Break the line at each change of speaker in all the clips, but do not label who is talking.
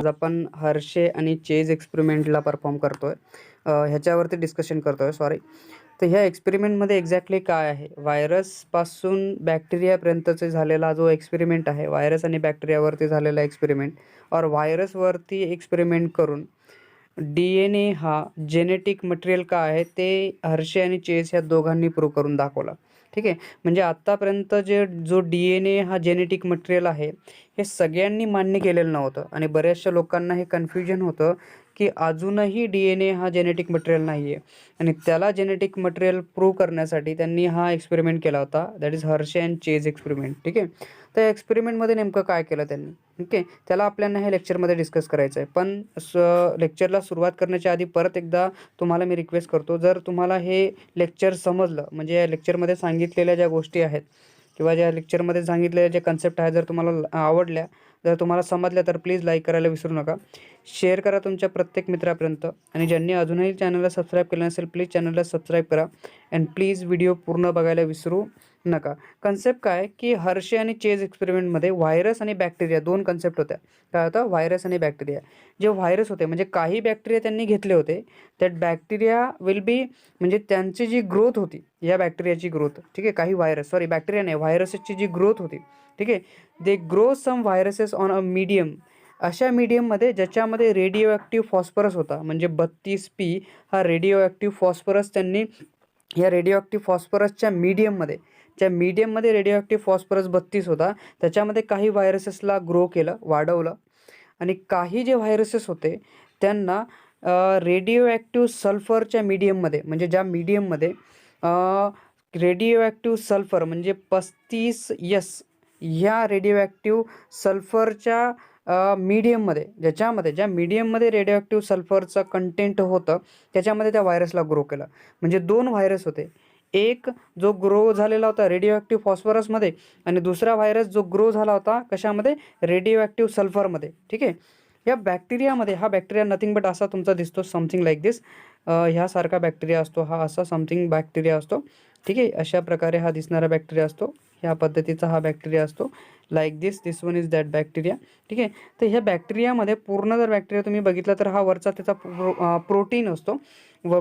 आपण हर्शे आणि chase एक्सपेरिमेंटला perform करतोय. ह्याच्यावरती डिस्कशन करतोय सॉरी. तर ह्या एक्सपेरिमेंटमध्ये एक्झॅक्टली काय आहे, व्हायरसपासून बॅक्टेरियापर्यंतचे झालेला जो एक्सपेरिमेंट आहे, व्हायरस आणि बॅक्टेरियावरती झालेला एक्सपेरिमेंट और व्हायरसवरती एक्सपेरिमेंट करून DNA हा जेनेटिक मटेरियल का आहे ते हर्शे आणि चेज ह्या दोघांनी प्रूव्ह करून दाखवला. ठीक आहे. म्हणजे आत्तापर्यंत जो DNA हा जेनेटिक मटेरियल आहे हे सगळ्यांनी मान्य केलेलं नव्हतं आणि बऱ्याचशा लोकांना हे कन्फ्युजन होतं की अजूनही DNA हा जेनेटिक मटेरियल नाही आहे आणि त्याला जेनेटिक मटेरियल प्रूव्ह करण्यासाठी त्यांनी हा एक्सपेरिमेंट केला होता, that is Hershey and chase experiment. ठीक आहे. तर एक्सपेरिमेंटमध्ये नेमकं काय केलं त्यांनी, ठीक आहे, त्याला आपल्याला हे लेक्चरमध्ये डिस्कस करायचं आहे. पण लेक्चरला सुरुवात करण्याच्या आधी परत एकदा तुम्हाला मी रिक्वेस्ट करतो, जर तुम्हाला हे लेक्चर समजलं, म्हणजे या लेक्चरमध्ये सांगितलेल्या ज्या गोष्टी आहेत किंवा ज्या लेक्चरमध्ये सांगितलेल्या जे कन्सेप्ट आहेत जर तुम्हाला आवडल्या, जर तुम्हाला समजल्या, तर प्लीज लाईक करायला विसरू नका. शेअर करा तुमच्या प्रत्येक मित्रापर्यंत आणि ज्यांनी अजूनही चॅनलला सबस्क्राईब केलं नसेल प्लीज चॅनलला सबस्क्राईब करा अँड प्लीज व्हिडिओ पूर्ण बघायला विसरू नका. कन्सेप्ट काय की हर्शे आणि चेज एक्सपेरिमेंटमध्ये व्हायरस आणि बॅक्टेरिया दोन कन्सेप्ट होत्या. काय होतं, व्हायरस आणि बॅक्टेरिया. जे व्हायरस होते म्हणजे काही बॅक्टेरिया त्यांनी घेतले होते, दॅट बॅक्टेरिया विल बी, म्हणजे त्यांची जी ग्रोथ होती या बॅक्टेरियाची ग्रोथ, ठीक आहे, काही व्हायरस बॅक्टेरिया नाही व्हायरसची जी ग्रोथ होती, ठीक आहे, they grow some viruses on a medium, अशा मीडियममध्ये ज्याच्यामध्ये रेडिओ ॲक्टिव्ह फॉस्फरस होता. म्हणजे 32P हा रेडिओ ॲक्टिव्ह फॉस्फरस त्यांनी या रेडिओ ॲक्टिव्ह फॉस्फरसच्या मीडियममध्ये रेडिओ ॲक्टिव्ह फॉस्फरस 32 होता, त्याच्यामध्ये काही व्हायरसेसला ग्रो केलं, वाढवलं आणि काही जे व्हायरसेस होते त्यांना रेडिओ ॲक्टिव्ह सल्फरच्या मीडियममध्ये, म्हणजे ज्या मीडियममध्ये रेडिओ ॲक्टिव्ह सल्फर म्हणजे 35S ह्या रेडिओ ॲक्टिव्ह सल्फरच्या मीडियममध्ये, ज्या मीडियममध्ये रेडिओ ॲक्टिव्ह सल्फरचं कंटेंट होतं त्याच्यामध्ये त्या व्हायरसला ग्रो केलं. म्हणजे दोन व्हायरस होते, एक जो ग्रो झालेला होता रेडिओ ॲक्टिव्ह फॉस्फरसमध्ये आणि दुसरा व्हायरस जो ग्रो झाला होता कशामध्ये, रेडिओ ॲक्टिव्ह सल्फरमध्ये. ठीक आहे. या बॅक्टेरियामध्ये हा बॅक्टेरिया नथिंग बट असा तुमचा दिसतो, समथिंग लाईक दिस, ह्यासारखा बॅक्टेरिया असतो, हा असा समथिंग बॅक्टेरिया असतो. ठीक आहे. अशा प्रकारे हा दिसणारा बॅक्टेरिया असतो, ह्या पद्धतीचा हा बॅक्टेरिया असतो, like this one is that bacteria. ठीक आहे. तर ह्या बॅक्टेरियामध्ये पूर्ण जर बॅक्टेरिया तुम्ही बघितला तर हा वरचा त्याचा प्रोटीन असतो व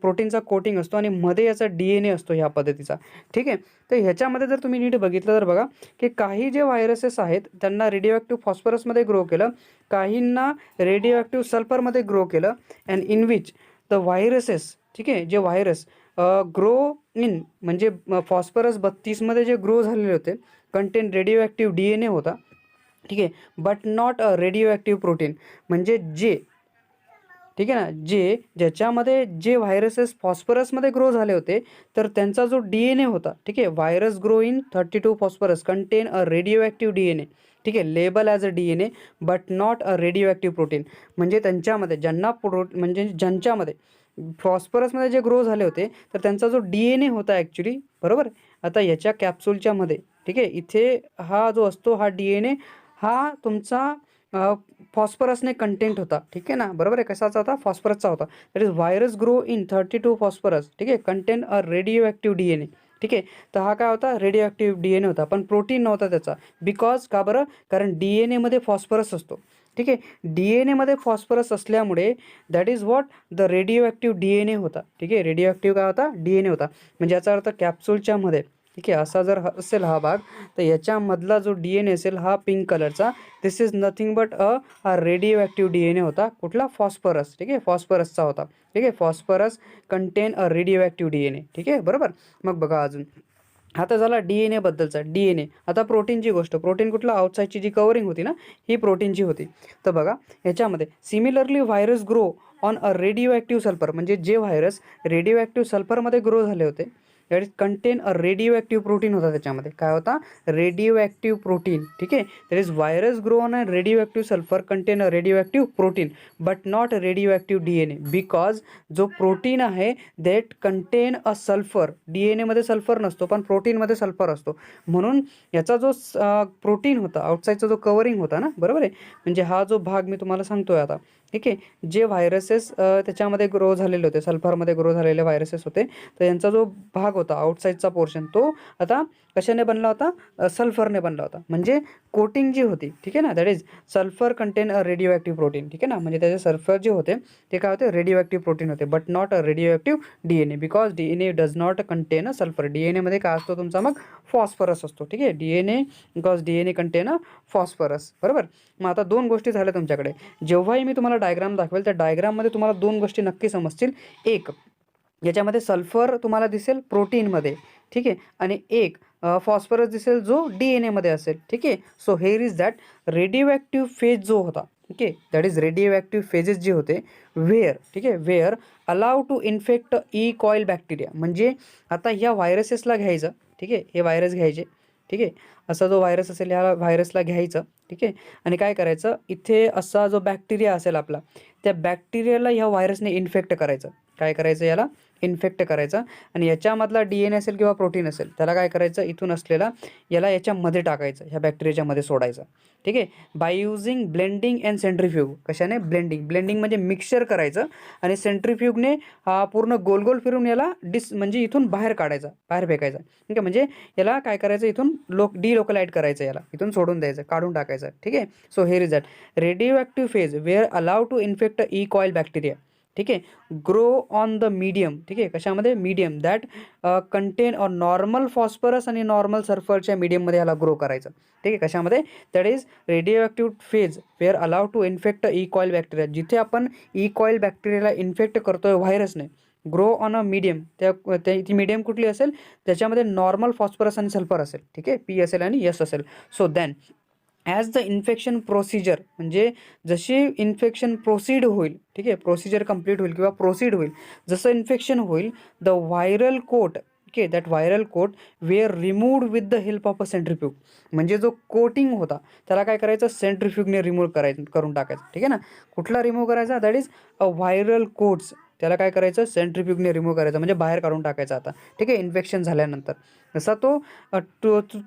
प्रोटीनचा कोटिंग असतो आणि मध्ये याचा DNA असतो ह्या पद्धतीचा. ठीक आहे. तर ह्याच्यामध्ये जर तुम्ही नीट बघितलं तर बघा की काही जे व्हायरसेस आहेत त्यांना रेडिओ ॲक्टिव्ह फॉस्फरसमध्ये ग्रो केलं, काहींना रेडिओ ॲक्टिव्ह सल्फरमध्ये ग्रो केलं and in which the viruses, ठीक आहे, जे व्हायरस ग्रो इन, म्हणजे फॉस्फरस 32मध्ये जे ग्रो झालेले होते कंटेंट रेडिओ ॲक्टिव्ह DNA होता. ठीक आहे. But not a radio active protein, म्हणजे जे, ठीक आहे ना, ज्याच्यामध्ये जे व्हायरसेस फॉस्फरसमध्ये ग्रो झाले होते तर त्यांचा जो DNA होता, ठीक आहे, virus grow in 32 phosphorus contain a radio active DNA. ठीक आहे, label as a DNA but not a radio active protein. म्हणजे त्यांच्यामध्ये म्हणजे ज्यांच्यामध्ये फॉस्फरसमध्ये जे ग्रो झाले होते तर त्यांचा जो DNA होता ॲक्च्युली, बरोबर. आता याच्या कॅप्सूलच्या मध्ये, ठीक आहे, इथे हा जो असतो हा DNA हा तुमचा फॉस्फरसने कंटेंट होता. ठीक आहे ना, बरोबर आहे. कशाचा होता, फॉस्फरसचा होता. That is virus grow in 32 phosphorus, ठीक आहे, contain a radio active DNA. ठीक आहे. तर हा काय होता, रेडिओ ॲक्टिव्ह DNA होता, पण प्रोटीन नव्हता त्याचा. बिकॉज का बरं, कारण DNA मध्ये फॉस्फरस असतो. ठीक आहे. DNA मध्ये फॉस्फरस असल्यामुळे that is what the radio active DNA होता. ठीक आहे. रेडिओ ॲक्टिव्ह काय होता, DNA होता. म्हणजे याचा अर्थ कॅप्सूलच्या मध्ये, ठीक आहे, असा जर असेल हा भाग तर याच्यामधला जो DNA असेल हा पिंक कलरचा, दिस इज नथिंग बट हा रेडिओ ॲक्टिव्ह DNA होता. कुठला, फॉस्फरस. ठीक आहे, फॉस्फरसचा होता. ठीक आहे. Phosphorus contain a radio active DNA. ठीक आहे, बरोबर. मग बघा अजून, आता झाला DNA बद्दलचा. DNA, आता प्रोटीनची गोष्ट. प्रोटीन कुठला, आउटसाईडची जी कवरिंग होती ना ही प्रोटीनची होती. तर बघा ह्याच्यामध्ये similarly virus grow on a radio active sulphur, म्हणजे जे व्हायरस रेडिओ ॲक्टिव्ह सल्फरमध्ये ग्रो झाले होते that is contain a radio active protein होता. त्याच्यामध्ये काय होता, रेडिओ ॲक्टिव्ह प्रोटीन. ठीक आहे. That is virus grow on a radio active sulphur contain a radio active protein but not radio active DNA. Because जो protein आहे that content a sulphur, DNA मध्ये sulphur नसतो पण प्रोटीनमध्ये सल्फर असतो. म्हणून याचा जो प्रोटीन होता, आउटसाईडचा जो कवरिंग होता ना, बरोबर आहे, म्हणजे हा जो भाग मी तुम्हाला सांगतोय आता, ठीक आहे. जे व्हायरसेस त्याच्यामध्ये ग्रो झालेले होते, सल्फरमध्ये ग्रो झालेले व्हायरसेस होते, तर यांचा जो भाग होता आउटसाईडचा पोर्शन तो आता कशाने बनला होता, सल्फरने बनला होता. म्हणजे कोटिंग जी होती, ठीक आहे ना, that is sulphur contain a radio active protein, ठीक आहे ना. म्हणजे त्याचे सल्फर जे होते ते काय होते, रेडिओ ॲक्टिव्ह प्रोटीन होते, but not a radio active DNA, because DNA does not contain a sulphur. DNAमध्ये काय असतो तुमचा मग फॉस्फरस असतो, ठीक आहे. DNA because DNA contain a phosphorus, बरोबर. मग आता दोन गोष्टी झाल्या तुमच्याकडे. जेव्हाही मी तुम्हाला डायग्राम दाखवेल त्या डायग्राममध्ये तुम्हाला दोन गोष्टी नक्की समजतील. एक, याच्यामध्ये सल्फर तुम्हाला दिसेल प्रोटीनमध्ये, ठीक आहे, आणि एक फॉस्फरस दिसेल जो DNA असेल, ठीक आहे. So here is that radioactive phage जो होता, ठीक आहे, that is radioactive phages जे होते वेअर, ठीक आहे, were allowed to infect E coli bacteria. म्हणजे आता ह्या व्हायरसेसला घ्यायचं, ठीक आहे, हे व्हायरस घ्यायचे, ठीक आहे. असा जो व्हायरस असेल ह्या व्हायरसला घ्यायचं, ठीक आहे, आणि काय करायचं, इथे असा जो बॅक्टेरिया असेल आपला, त्या बॅक्टेरियाला ह्या व्हायरसने इन्फेक्ट करायचं. काय करायचं, याला इन्फेक्ट करायचं. आणि याच्यामधला DNA असेल किंवा प्रोटीन असेल त्याला काय करायचं, इथून असलेला याला याच्यामध्ये टाकायचं, ह्या बॅक्टेरियाच्या मध्ये सोडायचं, ठीक आहे. By using blending and centrifuge. कशाने, ब्लेंडिंग म्हणजे मिक्सचर करायचं, आणि सेंट्रीफ्यूगने हा पूर्ण गोल गोल फिरून याला म्हणजे इथून बाहेर काढायचा, बाहेर फेकायचा, ठीक आहे. म्हणजे याला काय करायचं, इथून डिलोकलाइट करायचं, याला इथून सोडून द्यायचं, काढून टाकायचं, ठीक आहे. So here is that radioactive phage were allowed to infect E coli bacteria, ठीक आहे, ग्रो ऑन द मीडियम, ठीक आहे, कशामध्ये, medium that contain or normal phosphorus आणि नॉर्मल सल्फरच्या मीडियममध्ये ह्याला ग्रो करायचं, ठीक आहे. कशामध्ये, that is radioactive phage were allowed to infect E coli bacteria. जिथे आपण ई कॉईल बॅक्टेरियाला इन्फेक्ट करतोय व्हायरसने, ग्रो ऑन अ मीडियम, ती मीडियम कुठली असेल, त्याच्यामध्ये नॉर्मल फॉस्फरस आणि सल्फर असेल, ठीक आहे, P असेल आणि S असेल. So than as the infection procedure, म्हणजे जशी इन्फेक्शन प्रोसीड होईल, ठीक आहे, प्रोसिजर कंप्लीट होईल किंवा प्रोसीड होईल, जसं इन्फेक्शन होईल, the viral coat, okay, that viral coat were removed with the help of a centrifuge. म्हणजे जो कोटिंग होता त्याला काय करायचं, सेंट्रीफ्यूगने करून टाकायचं, ठीक आहे ना. कुठला रिमूव्ह करायचा, that is a viral quotes, त्याला काय करायचं, सेंट्रीफ्यूगने रिमूव्ह करायचं, म्हणजे बाहेर काढून टाकायचा आता, ठीक आहे, इन्फेक्शन झाल्यानंतर. जसा तो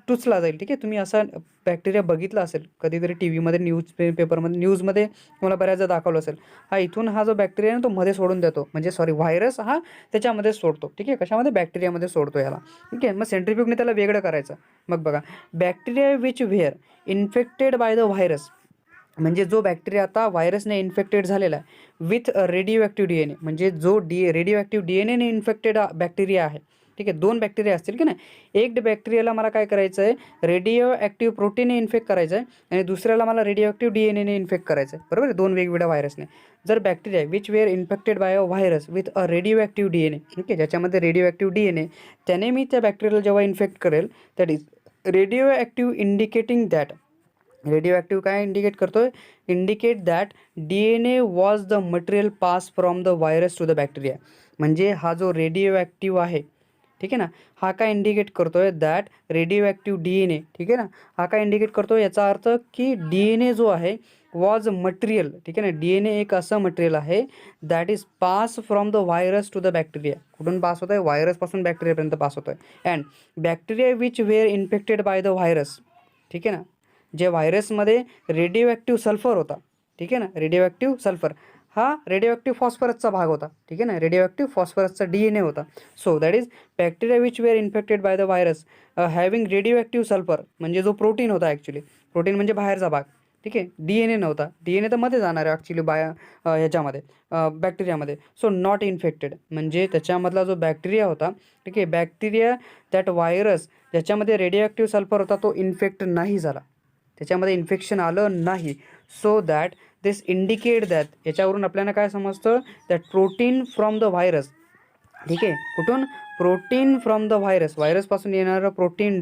टुचला जाईल, ठीक आहे. तुम्ही असा बॅक्टेरिया बघितला असेल कधीतरी टी-व्हीमध्ये, पेपरमध्ये, न्यूजमध्ये तुम्हाला बऱ्याचदा दाखवलं असेल. इथून हा जो बॅक्टेरिया आहे ना तो मध्ये सोडून देतो, म्हणजे सॉरी व्हायरस हा त्याच्यामध्ये सोडतो, ठीक आहे, कशामध्ये, बॅक्टेरियामध्ये सोडतो याला, ठीक आहे. मग सेंट्रीफ्यूगने त्याला वेगळं करायचं. मग बघा, bacteria which where infected by the virus, म्हणजे जो बॅक्टेरिया आता व्हायरसने इन्फेक्टेड झालेला आहे विथ रेडिओ ॲक्टिव्ह DNA, म्हणजे जो रेडिओ ॲक्टिव्ह DNAने इन्फेक्टेड बॅक्टेरिया आहे, ठीक आहे. दोन बॅक्टेरिया असतील की नाही, एक बॅक्टेरियाला मला काय करायचं आहे, रेडिओ ॲक्टिव्ह प्रोटीनने इन्फेक्ट करायचं आहे, आणि दुसऱ्याला मला रेडिओ ॲक्टिव्ह DNAने इन्फेक्ट करायचं आहे, बरोबर आहे, दोन वेगवेगळ्या व्हायरसने. जर bacteria which were infected by a virus with a radio active DNA, ठीक आहे, ज्याच्यामध्ये रेडिओ ॲक्टिव्ह DNA, त्याने मी त्या बॅक्टेरियाला जेव्हा इन्फेक्ट करेल, that is radioactive indicating that, radioactive काय इंडिकेट करतोय, indicate that DNA was the material pass from the virus to the bacteria. म्हणजे हा जो रेडिओ ॲक्टिव्ह आहे, ठीक आहे ना, हा काय इंडिकेट करतोय, दॅट रेडिओ ॲक्टिव्ह DNA, ठीक आहे ना, हा काय इंडिकेट करतोय, याचा अर्थ की DNA जो आहे वॉज मटेरियल, ठीक आहे ना, DNA एक असं मटेरियल आहे that is pass from the virus to the bacteria. कुठून पास होत आहे, व्हायरसपासून बॅक्टेरियापर्यंत पास होतो आहे. And bacteria which were infected by the virus, ठीक आहे ना, जे व्हायरसमध्ये रेडिओ ॲक्टिव्ह सल्फर होता, ठीक आहे ना, रेडिओ ॲक्टिव्ह सल्फर हा रेडिओ ॲक्टिव्ह फॉस्फरसचा भाग होता, ठीक आहे ना, रेडिओ ॲक्टिव्ह फॉस्फरसचा DNA होता. So that is bacteria which were infected by the virus having radio active sulphur, म्हणजे जो प्रोटीन होता ॲक्च्युली, प्रोटीन म्हणजे बाहेरचा भाग, ठीक आहे, DNA नव्हता, DNA तर मध्ये जाणार आहे ॲक्च्युली ह्याच्यामध्ये बॅक्टेरियामध्ये. सो नॉट इन्फेक्टेड, म्हणजे त्याच्यामधला जो बॅक्टेरिया होता, ठीक आहे, बॅक्टेरिया दॅट व्हायरस ज्याच्यामध्ये रेडिओ ॲक्टिव्ह सल्फर होता तो इन्फेक्ट नाही झाला, त्याच्यामध्ये इन्फेक्शन आलं नाही. So that this indicate that, याच्यावरून आपल्याला काय समजतं, that protein from the virus, ठीक आहे, कुठून, प्रोटीन फ्रॉम द व्हायरस, व्हायरसपासून येणारं protein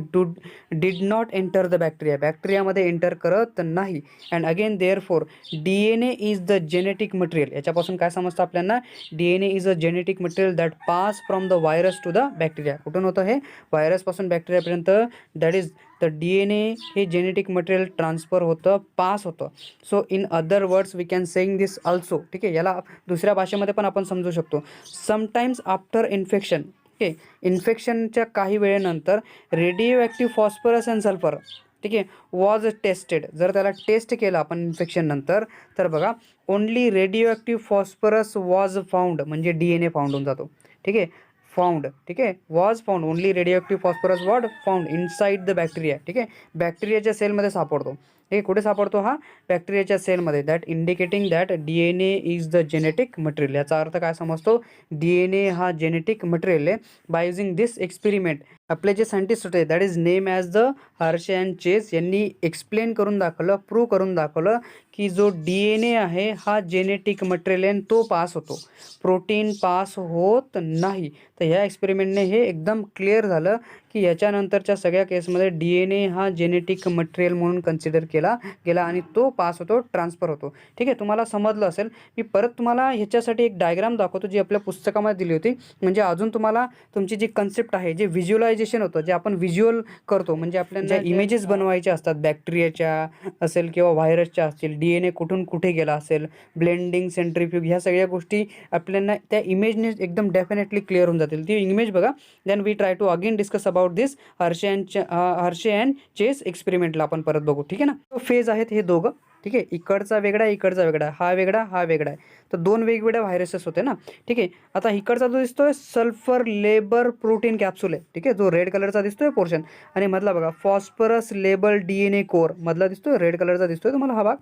did not enter the bacteria, बॅक्टेरियामध्ये एंटर करत नाही. And again therefore DNA is the genetic material, याच्यापासून काय समजतं आपल्याला, DNA is a genetic material that pass from the virus to the bacteria. कुठून होतं हे, व्हायरसपासून बॅक्टेरियापर्यंत, दॅट इज द DNA हे जेनेटिक मटेरियल ट्रान्सफर होतं, पास होतं. So in other words we can saying this also, ठीक आहे, याला दुसऱ्या भाषेमध्ये पण आपण समजू शकतो. समटाईम्स आफ्टर इन्फेक्शन, ओके, इन्फेक्शनच्या काही वेळेनंतर radioactive phosphorus and sulphur, ठीक आहे, वॉज टेस्टेड, जर त्याला टेस्ट केलं आपण इन्फेक्शन नंतर, तर बघा only radio active phosphorus was found, म्हणजे DNA फाउंड होऊन जातो. ठीक आहे, फाउंड, ठीक आहे, was found, only radio active phosphorus was found inside the bacteria. ठीक आहे, बॅक्टेरियाच्या सेलमध्ये सापडतो. हे कुठे सापडतो? हा बॅक्टेरियाच्या सेलमध्ये. That indicating that DNA is the genetic material. याचा अर्थ काय समजतो? DNA हा जेनेटिक मटेरियल आहे. बाय युझिंग दिस एक्सपेरिमेंट, आपले जे सायंटिस्ट होते that is name as the Hershey and Chase, यांनी एक्सप्लेन करून दाखवलं, प्रूव्ह करून दाखवलं की जो DNA आहे हा जेनेटिक मटेरियल आहे, तो पास होतो, प्रोटीन पास होत नाही. तर ह्या एक्सपेरिमेंटने हे एकदम क्लिअर झालं की याच्यानंतरच्या सगळ्या केसमध्ये DNA हा जेनेटिक मटेरियल म्हणून कन्सिडर केला गेला आणि तो पास होतो, ट्रान्सफर होतो. ठीक आहे, तुम्हाला समजलं असेल. मी परत तुम्हाला ह्याच्यासाठी एक डायग्राम दाखवतो जी आपल्या पुस्तकामध्ये दिली होती, म्हणजे अजून तुम्हाला तुमची जी कन्सेप्ट आहे, जे व्हिज्युअलायझेशन होतं, जे आपण व्हिज्युअल करतो, म्हणजे आपल्याला ज्या इमेजेस बनवायचे असतात बॅक्टेरियाच्या असेल किंवा व्हायरसच्या असतील, DNA कुठून कुठे गेला असेल, ब्लेंडिंग, सेंट्रीफ्यूग, ह्या सगळ्या गोष्टी आपल्याला त्या इमेजने एकदम डेफिनेटली क्लिअर होऊन जातील. ती इमेज बघा. Then we try to again discuss about this Hershey and Chase एक्सपेरिमेंटला आपण परत बघू. ठीक आहे ना. फेज आहेत हे दोघं. ठीक आहे, इकडचा वेगळा, इकडचा वेगळा, हा वेगळा, हा वेगळा आहे. तर दोन वेगवेगळ्या व्हायरसेस होते ना. ठीक आहे, आता इकडचा जो दिसतोय सल्फर लेबर प्रोटीन कॅप्सूल आहे. ठीक आहे, जो रेड कलरचा दिसतोय पोर्शन, आणि मधला बघा फॉस्फरस लेबल DNA कोर मधला दिसतोय, रेड कलरचा दिसतोय तुम्हाला हा भाग.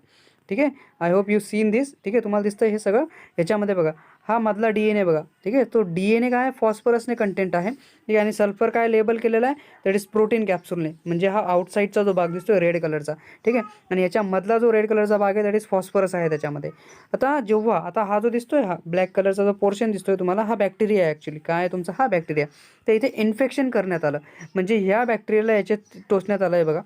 ठीक आहे, I hope you seen this. ठीक आहे, तुम्हाला दिसतंय हे सगळं. ह्याच्यामध्ये बघा हा मधला DNA बघा. ठीक आहे, तो DNA काय फॉस्फरसने कंटेंट आहे. ठीक आहे, आणि सल्फर काय लेबल केलेला आहे, दॅट इज प्रोटीन कॅप्सूलने, म्हणजे हा आउटसाईडचा जो भाग दिसतोय रेड कलरचा. ठीक आहे, आणि याच्यामधला जो रेड कलरचा भाग आहे दॅट इज फॉस्फरस आहे त्याच्यामध्ये. आता हा जो दिसतोय, हा ब्लॅक कलरचा जो पोर्शन दिसतोय तुम्हाला, हा बॅक्टेरिया आहे ॲक्च्युली. काय आहे तुमचा? हा बॅक्टेरिया. तर इथे इन्फेक्शन करण्यात आलं, म्हणजे ह्या बॅक्टेरियाला याच्यात टोचण्यात आलं आहे बघा.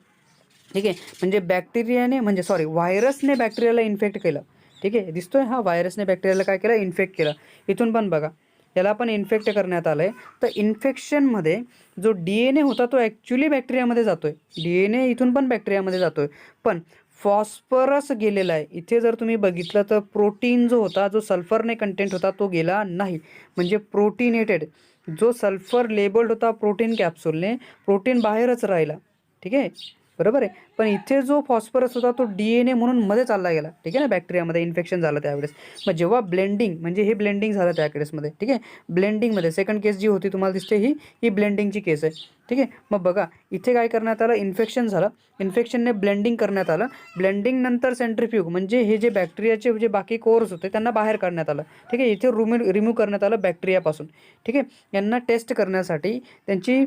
ठीक आहे, म्हणजे बॅक्टेरियाने, म्हणजे सॉरी, व्हायरसने बॅक्टेरियाला इन्फेक्ट केलं. ठीक आहे, दिसतोय हा बॅक्टेरियाला काय केलं? इन्फेक्ट केलं. इथून पण बघा, याला पण इन्फेक्ट करण्यात आलं आहे. तर इन्फेक्शनमध्ये जो DNA होता तो ॲक्च्युली बॅक्टेरियामध्ये जातोय. DNA इथून पण बॅक्टेरियामध्ये जातोय, पण फॉस्फरस गेलेला आहे. इथे जर तुम्ही बघितलं तर प्रोटीन जो होता, जो सल्फरने कंटेंट होता, तो गेला नाही. म्हणजे प्रोटीनेटेड जो सल्फर लेबल्ड होता प्रोटीन कॅप्सूलने, प्रोटीन बाहेरच राहिला. ठीक आहे, बरोबर आहे. पण इथे जो फॉस्फरस होता तो DNA म्हणून मध्ये चालला गेला. ठीक आहे ना, बॅक्टेरियामध्ये इन्फेक्शन झालं त्यावेळेस. मग जेव्हा ब्लेंडिंग, म्हणजे हे ब्लेंडिंग झालं त्या केसमध्ये. ठीक आहे, ब्लेंडिंगमध्ये सेकंड केस जी होती तुम्हाला दिसते, ही ब्लेंडिंगची केस आहे. ठीक आहे, मग बघा इथे काय करण्यात आलं? इन्फेक्शन झालं, इन्फेक्शनने ब्लेंडिंग करण्यात आलं. ब्लेंडिंग नंतर सेंट्रीफ्यूग, म्हणजे हे जे बॅक्टेरियाचे जे बाकी कोर्स होते त्यांना बाहेर काढण्यात आलं. ठीक आहे, इथे रिमूव्ह करण्यात आलं बॅक्टेरियापासून. ठीक आहे, यांना टेस्ट करण्यासाठी, त्यांची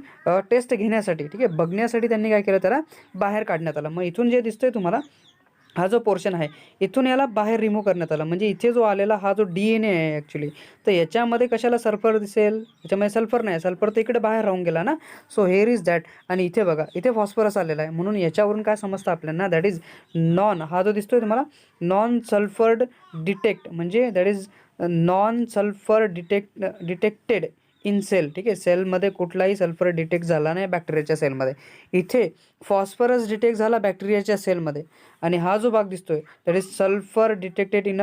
टेस्ट घेण्यासाठी, ठीक आहे, बघण्यासाठी त्यांनी काय केलं? त्याला बाहेर काढण्यात आलं. मग इथून जे दिसतोय तुम्हाला, हा जो पोर्शन आहे, इथून याला बाहेर रिमूव्ह करण्यात आला. म्हणजे इथे जो आलेला हा जो DNA आहे ॲक्च्युली, तर याच्यामध्ये कशाला सल्फर दिसेल? याच्यामध्ये सल्फर नाही, सल्फर तर इकडे बाहेर राहून गेला ना. So here is that. आणि इथे बघा, इथे फॉस्फरस आलेला आहे. म्हणून याच्यावरून काय समजतं आपल्याला? दॅट इज नॉन, हा जो दिसतोय तुम्हाला नॉन सल्फर्ड डिटेक्ट, म्हणजे that is non sulphur detected in cell. ठीक आहे, सेलमध्ये कुठलाही सल्फर डिटेक्ट झाला नाही बॅक्टेरियाच्या सेलमध्ये. इथे फॉस्फरस डिटेक्ट झाला बॅक्टेरियाच्या सेलमध्ये. आणि हा जो भाग दिसतोय that is sulphur detected in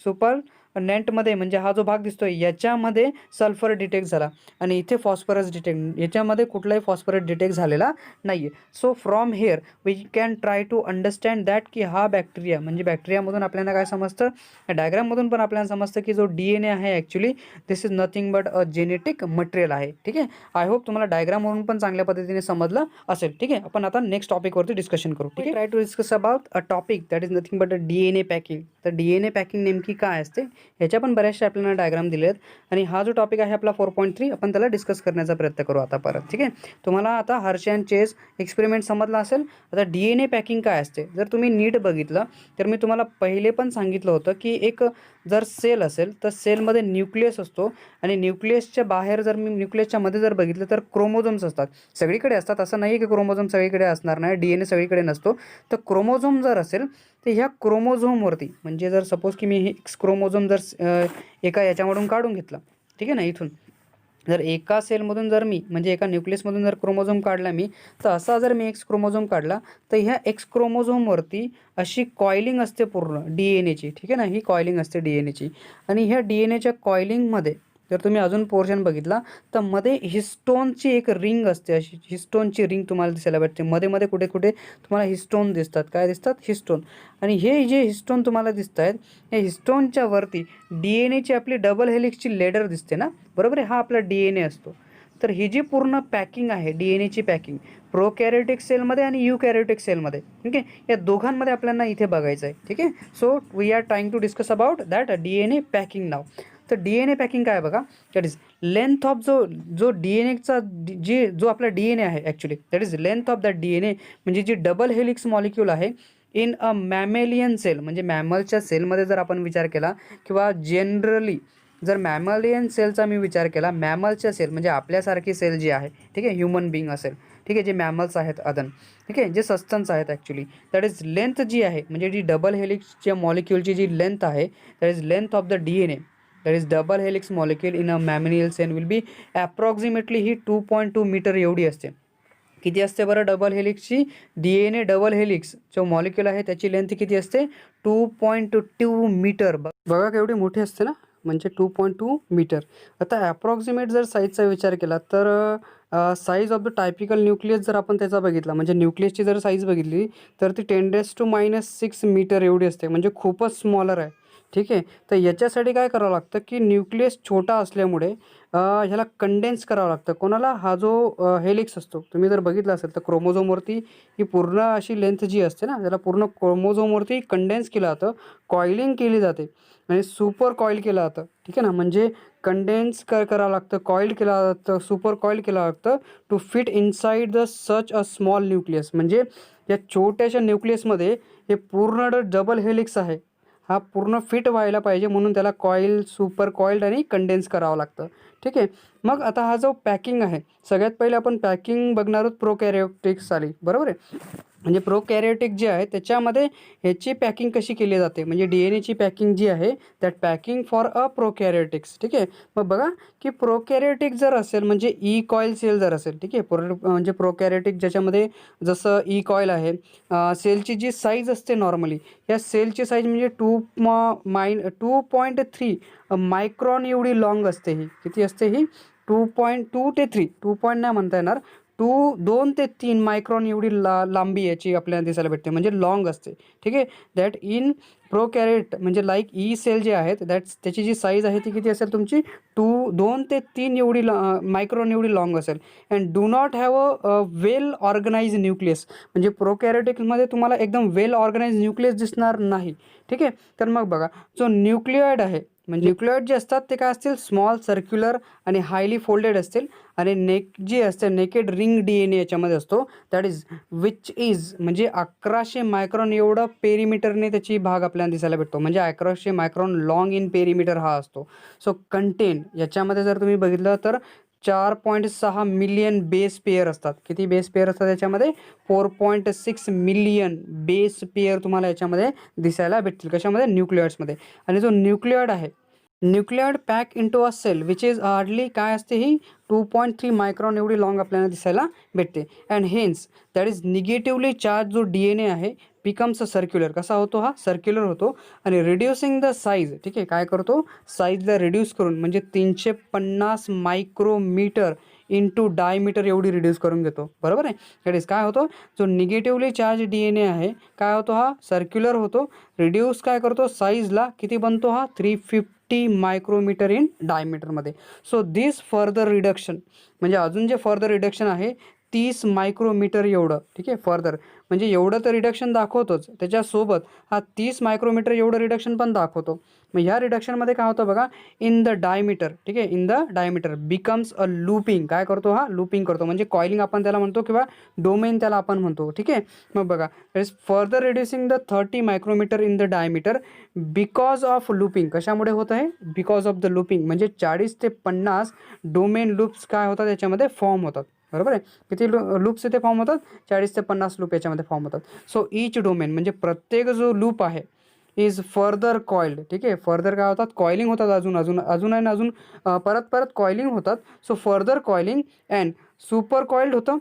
super नेटमध्ये, म्हणजे हा जो भाग दिसतोय याच्यामध्ये सल्फर डिटेक्ट झाला. आणि इथे फॉस्फरस डिटेक्ट, याच्यामध्ये कुठलाही फॉस्फरस डिटेक्ट झालेला नाही आहे. So from here we can try to understand that की हा बॅक्टेरिया, म्हणजे बॅक्टेरियामधून आपल्याला काय समजतं? डायग्राममधून पण आपल्याला समजतं की जो DNA आहे actually this is nothing but a genetic material आहे. ठीक आहे, आय होप तुम्हाला डायग्रामवरून पण चांगल्या पद्धतीने समजलं असेल. ठीक आहे, आपण आता नेक्स्ट टॉपिकवरती डिस्कशन करू. ठीक आहे, try to discuss about a topic that is nothing but a DNA packing. तर DNA पॅकिंग नेमकी काय असते ह्याच्या पण बऱ्याचशा आपल्याला डायग्राम दिले आहेत. आणि हा जो टॉपिक आहे आपला 4.3, आपण त्याला डिस्कस करण्याचा प्रयत्न करू आता परत. ठीक आहे, तुम्हाला आता हर्शे अँड चेस एक्सपेरिमेंट समजला असेल. आता DNA पॅकिंग काय असते जर तुम्ही नीट बघितलं तर मी तुम्हाला पहिले पण सांगितलं होतं की एक जर सेल असेल तर सेलमध्ये न्यूक्लियस असतो, आणि न्यूक्लियसच्या बाहेर जर मी न्यूक्लियसच्या मध्ये जर बघितलं तर क्रोमोझोम्स असतात. सगळीकडे असतात, असं नाही की क्रोमोझोम सगळीकडे असणार नाही, DNA सगळीकडे नसतो. तर क्रोमोझोम जर असेल तर ह्या क्रोमोझोमवरती, म्हणजे जर सपोज की मी हे क्रोमोझोम जर एका याच्यामधून काढून घेतला, ठीक आहे ना, इथून जर एका सेलमधून जर मी, म्हणजे एका न्यूक्लियसमधून जर क्रोमोझोम काढला मी, तर असा जर मी एक्स क्रोमोझोम काढला तर ह्या एक्स क्रोमोझोमवरती अशी कॉइलिंग असते पूर्ण DNAची. ठीक आहे ना, ही कॉइलिंग असते DNAची. आणि ह्या DNAच्या कॉइलिंगमध्ये जर तुम्ही अजून पोर्शन बघितला तर मध्ये हिस्टोनची एक रिंग असते, अशी हिस्टोनची रिंग तुम्हाला दिसायला भेटते. मध्ये मध्ये कुठे कुठे तुम्हाला हिस्टोन दिसतात. काय दिसतात? हिस्टोन. आणि हे जे हिस्टोन तुम्हाला दिसत आहेत, या हिस्टोनच्या वरती DNA ची आपली डबल हेलिक्सची लेडर दिसते ना, बरोबर आहे. हा आपला DNA असतो. तर ही जी पूर्ण पॅकिंग आहे DNA ची पॅकिंग प्रोकॅरियोटिक सेलमध्ये आणि युकॅरियोटिक सेलमध्ये, ठीक आहे, या दोघांमध्ये आपल्याला इथे बघायचं आहे. ठीक आहे. So we are trying to discuss about that DNA packing नाव. तर DNA पॅकिंग काय बघा, दॅट इज लेंथ ऑफ जो DNAचा जो आपला DNA आहे actually, that is length of that DNA, म्हणजे जी डबल हेलिक्स मॉलिक्यूल आहे इन अ मॅमेलियन सेल, म्हणजे मॅमलच्या सेलमध्ये जर आपण विचार केला, किंवा जनरली जर मॅमलियन सेलचा मी विचार केला, मॅमलच्या सेल म्हणजे आपल्यासारखी सेल जी आहे, ठीक आहे, ह्युमन बिंग असेल, ठीक आहे, जे मॅमल्स आहेत अदन, ठीक आहे, जे सस्तन्स आहेत ॲक्च्युली, दॅट इज लेंथ जी आहे, म्हणजे जी डबल हेलिक्सच्या मॉलिक्यूलची जी लेंथ आहे, that is length of the DNA, that is double helix molecule in a mammalian cell will be approximately ही 2.2 मीटर एवढी असते. किती असते बरं डबल हेलिक्सची? DNA डबल हेलिक्स जो मॉलिक्यूल आहे त्याची लेंथ किती असते? 2.2 मीटर. बघा केवढी मोठी असते ना, म्हणजे 2.2 मीटर. आता ॲप्रॉक्सिमेट जर साईजचा विचार केला तर size of the typical nucleus जर आपण त्याचा बघितला, म्हणजे न्यूक्लियसची जर साईज बघितली तर ती 10⁻⁻6 मीटर एवढी असते, म्हणजे खूपच स्मॉलर आहे. ठीक आहे. तर याच्यासाठी काय करावं लागतं की न्यूक्लियस छोटा असल्यामुळे ह्याला कंडेन्स करावं लागतं. कोणाला? हा जो हेलिक्स असतो, तुम्ही जर बघितलं असेल तर क्रोमोझोमवरती ही पूर्ण अशी लेंथ जी असते ना, त्याला पूर्ण क्रोमोझोमवरती कंडेन्स केलं जातं, कॉइलिंग केली जाते आणि सुपर कॉईल केलं जातं. ठीक आहे ना, म्हणजे कंडेन्स करावं लागतं, कॉइल्ड केलं जातं, सुपर कॉइल्ड केलं लागतं to fit inside the such a small nucleus. म्हणजे या छोट्याशा न्यूक्लियसमध्ये हे पूर्ण डबल हेलिक्स आहे, हा पूर्ण फिट व्हायला पाहिजे, म्हणून त्याला कॉईल, सुपर कॉइल्ड आणि कंडेन्स करावं लागतं. ठीक आहे. मग आता हा जो पॅकिंग आहे, सगळ्यात पहिले आपण पॅकिंग बघणार आहोत प्रोकॅरियोटिक्स आली, बरोबर आहे. म्हणजे प्रोकॅरियोटिक जे आहे त्याच्यामध्ये ह्याची पॅकिंग कशी केली जाते, म्हणजे DNA ची पॅकिंग जी आहे दॅट पॅकिंग फॉर अ प्रोकॅरियोटिक्स. ठीक आहे. मग बघा की प्रोकॅरियोटिक जर असेल, म्हणजे ई कॉईल सेल जर असेल, ठीक आहे, म्हणजे प्रोकॅरियोटिक ज्याच्यामध्ये जसं ई कॉईल आहे, सेलची जी साईज असते नॉर्मली, या सेलची साईज म्हणजे 2.3 मायक्रॉन एवढी लॉंग असते. ही किती असते? ही 2.2 ते 3, 2 पॉईंट नाही म्हणता येणार, 2 ते 3 मायक्रॉन एवढी लांबी याची आपल्याला दिसायला भेटते, म्हणजे लॉंग असते. ठीक आहे. दॅट इन प्रोकॅरियोट, म्हणजे लाईक ई सेल जे आहेत त्याची जी साईज आहे ती किती असेल तुमची? 2 ते 3 एवढी मायक्रॉन एवढी लॉंग असेल. And do not have a well organise nucleus, म्हणजे प्रोकॅरियोटिकमध्ये तुम्हाला एकदम वेल ऑर्गनाइज न्यूक्लियस दिसणार नाही. ठीक आहे. तर मग बघा, जो न्यूक्लिओइड आहे, म्हणजे न्यूक्लिओइड जे असतात ते काय असतील? स्मॉल, सर्क्युलर आणि हायली फोल्डेड असतील. आणि जी असते नेकेड रिंग DNA याच्यामध्ये असतो, दॅट इज विच इज, म्हणजे 1100 मायक्रॉन एवढं पेरीमीटरने त्याची भाग आपल्याला दिसायला भेटतो, म्हणजे 1100 मायक्रॉन लॉंग इन पेरीमीटर हा असतो. सो कंटेन याच्यामध्ये जर तुम्ही बघितलं तर 4.6 मिलियन बेस पेअर असतात. किती बेस पेअर असतात याच्यामध्ये? 4.6 मिलियन बेस पेअर तुम्हाला याच्यामध्ये दिसायला भेटतील. कशामध्ये? न्यूक्लिओइड्समध्ये. आणि जो न्यूक्लिओइड आहे, न्यूक्लिओइड pack into a cell which is hardly काय असते? ही 2.3 मायक्रॉन एवढी लॉंग आपल्याला दिसायला भेटते. And hence that is negatively charge जो DNA आहे बिकम्स अ सर्क्युलर. कसा होतो? हा सर्क्युलर होतो. आणि रिड्युसिंग द साईज, ठीक आहे, काय करतो? साईजला रिड्यूस करून, म्हणजे 350 मायक्रोमीटर इंटू डायमीटर एवढी रिड्यूस करून घेतो, बरोबर आहे. दॅट इज काय होतो? जो निगेटिव्हली चार्ज DNA आहे काय होतो? हा सर्क्युलर होतो. रिड्यूस काय करतो? साईजला. किती बनतो हा? 350 मायक्रोमीटर इन डायमीटरमध्ये. सो दिस फर्दर रिडक्शन, म्हणजे अजून जे फर्दर रिडक्शन आहे 30 मायक्रोमीटर एवढं. ठीक आहे. फर्दर म्हणजे एवढं तर रिडक्शन दाखवतोच, त्याच्यासोबत हा 30 मायक्रोमीटर एवढं रिडक्शन पण दाखवतो. मग ह्या रिडक्शनमध्ये काय होतं बघा? इन द डायमीटर, ठीक आहे, in the diameter becomes a looping. काय करतो? हा लूपिंग करतो, म्हणजे कॉइलिंग आपण त्याला म्हणतो, किंवा डोमेन त्याला आपण म्हणतो. ठीक आहे. मग बघा, is further reducing the 30 micrometre in the diameter because of looping. कशामुळे होत आहे? बिकॉज ऑफ द लूपिंग, म्हणजे 40 ते 50 डोमेन लूप्स काय होतात याच्यामध्ये? फॉर्म होतात, बरोबर आहे. किती लूप्स इथे फॉर्म होतात? 40 ते 50 लूप याच्यामध्ये फॉर्म होतात. सो इच डोमेन, म्हणजे प्रत्येक जो लूप आहे इज फर्दर कॉइल्ड. ठीक आहे. फर्दर काय होतात? कॉइलिंग होतात, अजून अजून अजून आणि अजून परत परत कॉइलिंग होतात. So further coiling and super coiled होतं,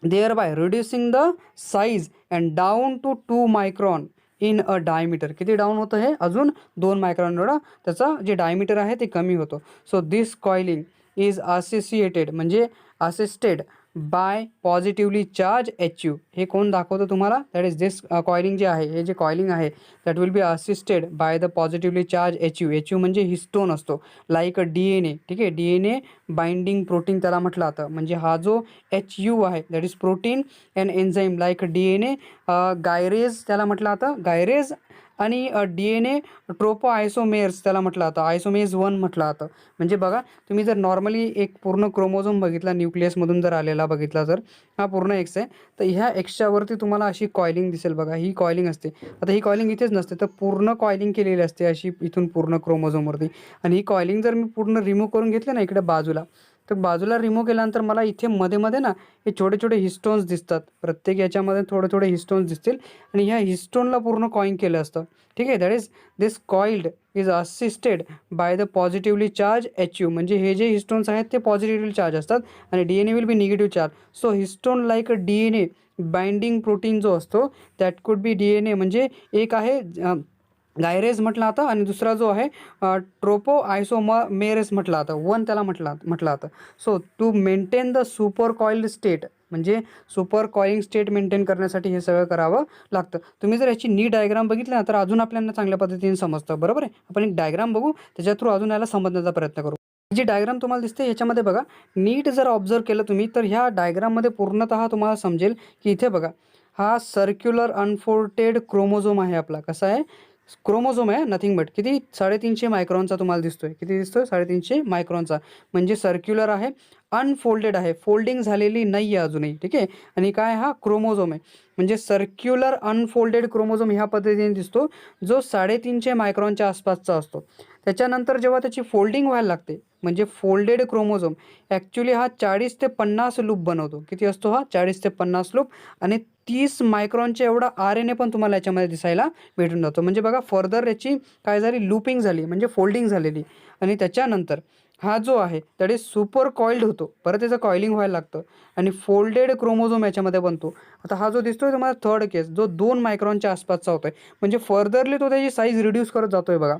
thereby reducing the size and down to 2 micron. In a diameter. किती डाऊन होतं हे? अजून 2 मायक्रॉन एवढा त्याचा जे डायमीटर आहे ते कमी होतं. So this coiling is associated म्हणजे assisted by positively charge HU. हे कोण दाखवतं तुम्हाला? दॅट इज दिस कॉइलिंग जे आहे, हे जे कॉइलिंग आहे that will B assisted by the positively charge HU. HU म्हणजे हिस्टोन असतो, लाईक अ DNA. ठीक आहे, DNA बाइंडिंग प्रोटीन त्याला म्हटलं जातं. म्हणजे हा जो HU आहे that is protein and enzyme like DNA. Gyrase त्याला म्हटलं जातं, गायरेज. आणि DNA ट्रोपो आयसोमेर्स त्याला म्हटलं जातं, आयसोमेज 1 म्हटलं जातं. म्हणजे बघा, तुम्ही जर नॉर्मली एक पूर्ण क्रोमोझोम बघितला, न्यूक्लियसमधून जर आलेला बघितला, जर हा पूर्ण एक्स आहे, तर ह्या एक्सच्या वरती तुम्हाला अशी कॉइलिंग दिसेल बघा. ही कॉइलिंग असते. आता ही कॉइलिंग इथेच नसते, तर पूर्ण कॉइलिंग केलेली असते अशी इथून पूर्ण क्रोमोझोमवरती. आणि ही कॉइलिंग जर मी पूर्ण रिमूव्ह करून घेतली ना इकडे बाजूला, तर बाजूला रिमूव्ह केल्यानंतर मला इथे मध्ये ना हे छोटे छोटे हिस्टोन्स दिसतात. प्रत्येक याच्यामध्ये थोडे थोडे हिस्टोन्स दिसतील आणि ह्या हिस्टोनला पूर्ण कॉइल केलं असतं. ठीक आहे, that is this coiled is assisted by the positively charge HU. म्हणजे हे जे हिस्टोन्स आहेत ते पॉझिटिव्हली चार्ज असतात आणि DNA will be negative charge. So histone like DNA binding protein जो असतो दॅट कुड बी DNA. म्हणजे एक आहे गायरेज म्हटलं जातं आणि दुसरा जो आहे ट्रोपो आयसोमेरेस म्हटलं जातं. 1 त्याला म्हटलं जातं. So to maintain the super coiled state, म्हणजे सुपर कॉइलिंग स्टेट मेंटेन करण्यासाठी हे सगळं करावं लागतं. तुम्ही जर याची नीट डायग्राम बघितली ना तर अजून आपल्याला चांगल्या पद्धतीने समजतं. बरोबर आहे, आपण एक डायग्राम बघू, त्याच्या थ्रू अजून याला समजण्याचा प्रयत्न करू. जी डायग्राम तुम्हाला दिसते ह्याच्यामध्ये बघा, नीट जर ऑब्झर्व केलं तुम्ही तर ह्या डायग्राममध्ये पूर्णतः तुम्हाला समजेल की इथे बघा, हा सर्क्युलर अनफोल्डेड क्रोमोझोम आहे आपला. कसा आहे? क्रोमोझोम आहे, नथिंग बट किती 350 मायक्रॉनचा तुम्हाला दिसतोय. किती दिसतोय? 350 मायक्रॉनचा. म्हणजे सर्क्युलर आहे, अनफोल्डेड आहे, फोल्डिंग झालेली नाही आहे अजूनही. ठीक आहे, आणि काय हा क्रोमोझोम आहे. म्हणजे सर्क्युलर अनफोल्डेड क्रोमोझोम ह्या पद्धतीने दिसतो, जो 350 मायक्रॉनच्या आसपासचा असतो. त्याच्यानंतर जेव्हा त्याची फोल्डिंग व्हायला लागते, म्हणजे फोल्डेड क्रोमोझोम ॲक्च्युली हा 40 ते 50 लूप बनवतो. किती असतो हा? 40 ते 50 लूप. आणि 30 मायक्रॉनचा एवढा RNA पण तुम्हाला याच्यामध्ये दिसायला भेटून जातो. म्हणजे बघा, फर्दर याची काय झाली? लूपिंग झाली, म्हणजे फोल्डिंग झालेली. आणि त्याच्यानंतर हा जो आहे त्याने सुपर कॉइल्ड होतो. परत त्याचं कॉइलिंग व्हायला लागतं आणि फोल्डेड क्रोमोझोम याच्यामध्ये बनतो. आता हा जो दिसतोय तुम्हाला थर्ड केस, जो 2 मायक्रॉनच्या आसपासचा होतोय, म्हणजे फर्दरली तो त्याची साईज रिड्यूस करत जातोय बघा.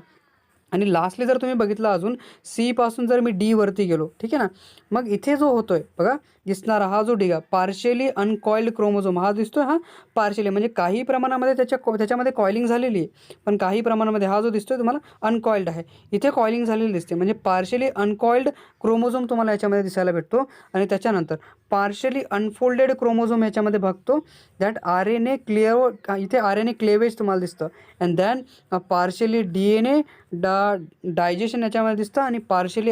आणि लास्टली जर तुम्ही बघितलं अजून C पासून जर मी D वरती गेलो, ठीक आहे ना, मग इथे जो होतोय बघा दिसणारा हा जो डिगा पार्शियली अनकॉइल्ड क्रोमोझोम हा दिसतोय. हा पार्शियली म्हणजे काही प्रमाणामध्ये त्याच्यामध्ये कॉइलिंग झालेली आहे, पण काही प्रमाणामध्ये हा जो दिसतोय तुम्हाला अनकॉइल्ड आहे. इथे कॉइलिंग झालेली दिसते, म्हणजे पार्शियली अनकॉइल्ड क्रोमोझोम तुम्हाला याच्यामध्ये दिसायला भेटतो. आणि त्याच्यानंतर पार्शियली अनफोल्डेड क्रोमोझोम याच्यामध्ये बघतो. दॅट RNA क्लिअर, इथे RNA क्लेवेज तुम्हाला दिसतं. And then partially DNA digestion याच्यामध्ये दिसतं आणि पार्शियली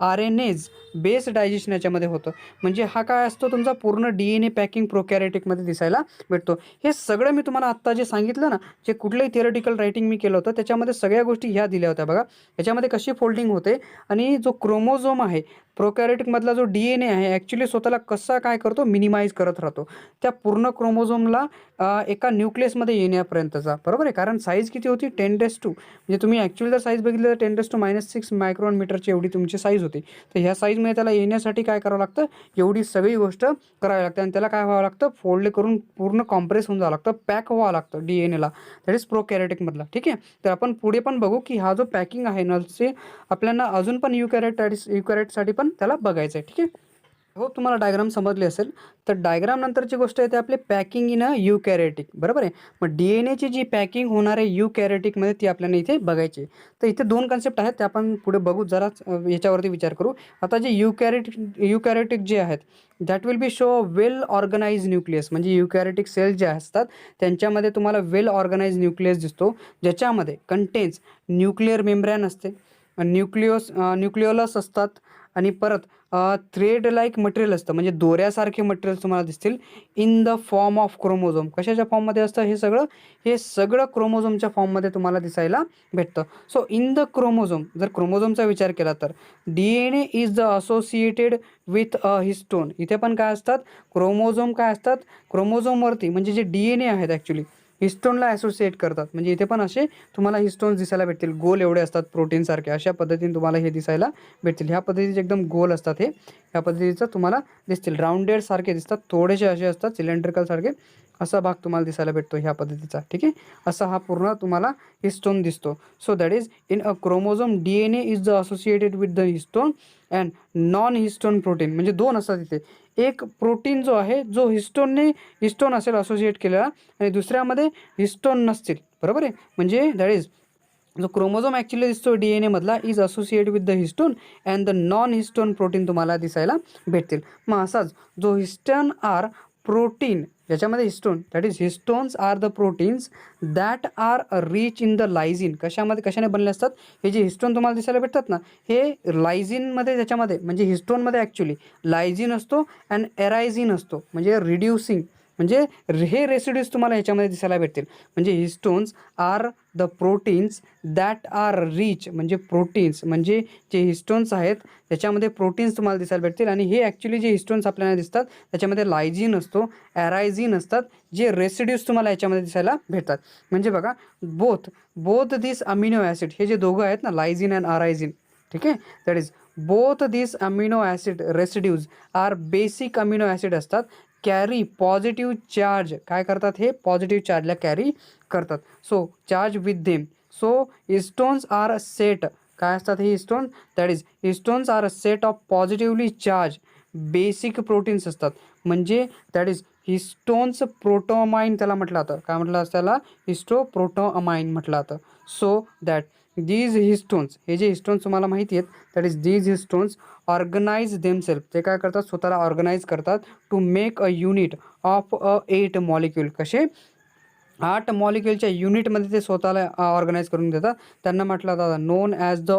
RNAज बेस डायजेशन याच्यामध्ये होतं. म्हणजे हा काय असतो? तुमचा पूर्ण DNA पॅकिंग प्रोकॅरियोटिकमध्ये दिसायला भेटतो. हे सगळं मी तुम्हाला आत्ता जे सांगितलं ना, जे कुठलंही थिअरेटिकल रायटिंग मी केलं होतं त्याच्यामध्ये सगळ्या गोष्टी ह्या दिल्या होत्या बघा. याच्यामध्ये कशी फोल्डिंग होते आणि जो क्रोमोझोम आहे प्रोकॅरियोटिकमधला जो DNA आहे ॲक्च्युली स्वतःला कसा काय करतो? मिनिमाइज करत राहतो त्या पूर्ण क्रोमोझोमला एका न्यूक्लियसमध्ये येण्यापर्यंतचा. बरोबर आहे, कारण साईज किती होती? 10⁻². म्हणजे तुम्ही ॲक्च्युअली जर साईज बघितली तर 10⁻⁻6 मायक्रॉन मीटरची एवढी तुमची साईज होती. तर ह्या साईजमध्ये त्याला येण्यासाठी काय करावं लागतं? एवढी सगळी गोष्ट करावी लागते आणि त्याला काय व्हावं लागतं? फोल्ड करून पूर्ण कॉम्प्रेस होऊन जावं लागतं, पॅक व्हावं लागतं DNAला. That is प्रोकॅरियोटिकमधला. ठीक आहे, तर आपण पुढे पण बघू की हा जो पॅकिंग आहे नलचे आपल्याला अजून पण युकॅरियोटसाठी पण त्याला बघायचं आहे. ठीक आहे, हो तुम्हाला डायग्राम समजली असेल. तर डायग्राम नंतरची गोष्ट येते आपले पॅकिंग इन अ युकॅरियोटिक. बरोबर आहे, मग DNAची जी पॅकिंग होणार आहे युकॅरियोटिकमध्ये ती आपल्याला इथे बघायची आहे. तर इथे 2 कन्सेप्ट आहेत, ते आपण पुढे बघू. जरा याच्यावरती विचार करू. आता जे युकॅरियोटिक जे आहेत that will be show well organise nucleus. म्हणजे युकॅरियोटिक सेल जे असतात त्यांच्यामध्ये तुम्हाला वेल ऑर्गनाइज न्यूक्लियस दिसतो, ज्याच्यामध्ये कंटेन्स न्यूक्लिअर मेम्ब्रॅन असते, न्यूक्लिओलस असतात आणि परत थ्रेड लाईक मटेरियल असतं, म्हणजे दोऱ्यासारखे मटेरियल तुम्हाला दिसतील in the form of chromosome. कशाच्या फॉर्ममध्ये असतं हे सगळं क्रोमोझोमच्या फॉर्ममध्ये तुम्हाला दिसायला भेटतं. सो इन द क्रोमोझोम, जर क्रोमोझोमचा विचार केला तर DNA is the associated with a histone. इथे पण काय असतात? क्रोमोझोम काय असतात? क्रोमोझोमवरती म्हणजे जे DNA आहेत ॲक्च्युली हिस्टोनला असोसिएट करतात. म्हणजे इथे पण असे तुम्हाला हिस्टोन्स दिसायला भेटतील, गोल एवढे असतात प्रोटीनसारखे. अशा पद्धतीने तुम्हाला हे दिसायला भेटतील. ह्या पद्धतीचे एकदम गोल असतात हे. ह्या पद्धतीचं तुम्हाला दिसतील. राऊंडेड सारखे दिसतात, थोडेसे असे असतात सिलेंड्रिकल सारखे. असा भाग तुम्हाला दिसायला भेटतो ह्या पद्धतीचा. ठीक आहे, असा हा पूर्ण तुम्हाला हिस्टोन दिसतो. So that is in a chromosome DNA is the associated with the histone and non histone protein. म्हणजे दोन असतात इथे. एक प्रोटीन जो आहे जो हिस्टोन असेल असोसिएट केलेला आणि दुसऱ्यामध्ये हिस्टोन नसतील. बरोबर आहे, म्हणजे दॅट इज जो क्रोमोझोम ॲक्च्युली दिसतो DNA मधला is associate with the histone and the non histone protein तुम्हाला दिसायला भेटतील. मग असाच जो हिस्टोन आर प्रोटीन ज्याच्यामध्ये histone that is histones are the proteins that are rich in the lysine. कशाने बनले असतात हे जे हिस्टोन तुम्हाला दिसायला भेटतात ना, हे लायझिनमध्ये त्याच्यामध्ये म्हणजे हिस्टोनमध्ये ॲक्च्युली लायझिन असतो अँड एरायझिन असतो, म्हणजे रिड्युसिंग. म्हणजे हे रेसिड्यूज तुम्हाला ह्याच्यामध्ये दिसायला भेटतील. म्हणजे histones are the proteins that are rich, म्हणजे प्रोटीन्स म्हणजे जे हिस्टोन्स आहेत त्याच्यामध्ये प्रोटीन्स तुम्हाला दिसायला भेटतील. आणि हे ॲक्च्युली जे हिस्टोन्स आपल्याला दिसतात त्याच्यामध्ये लायझिन असतो, ॲरायझिन असतात, जे रेसिड्यूज तुम्हाला याच्यामध्ये दिसायला भेटतात. म्हणजे बघा बोथ दिस अमिनो ॲसिड, हे जे दोघं आहेत ना लायझिन अँड आरायझिन, ठीक आहे, that is both this amino acid residues are basic amino acid असतात, कॅरी पॉझिटिव्ह चार्ज. काय करतात हे पॉझिटिव्ह चार्जला कॅरी करतात. So charge with them. So histones are a set. काय असतात हे histone that is histones are a set of positively charge basic proteins असतात. म्हणजे दॅट इज हिस्टोन्स प्रोटोमाइन त्याला म्हटलं जातं. काय म्हटलं असतं त्याला हिस्टोप्रोटोअमाइन म्हटलं जातं. सो दॅट दीज हिस्टोन्स, हे जे हिस्टोन्स तुम्हाला माहिती आहेत that is these histones organise themself. ते काय करतात स्वतःला ऑर्गनाइज करतात to make a unit of a 8 molecule. कसे 8 मॉलिक्यूलच्या युनिटमध्ये ते स्वतःला ऑर्गनाईज करून देतात. त्यांना म्हटलं जातं नोन ॲज द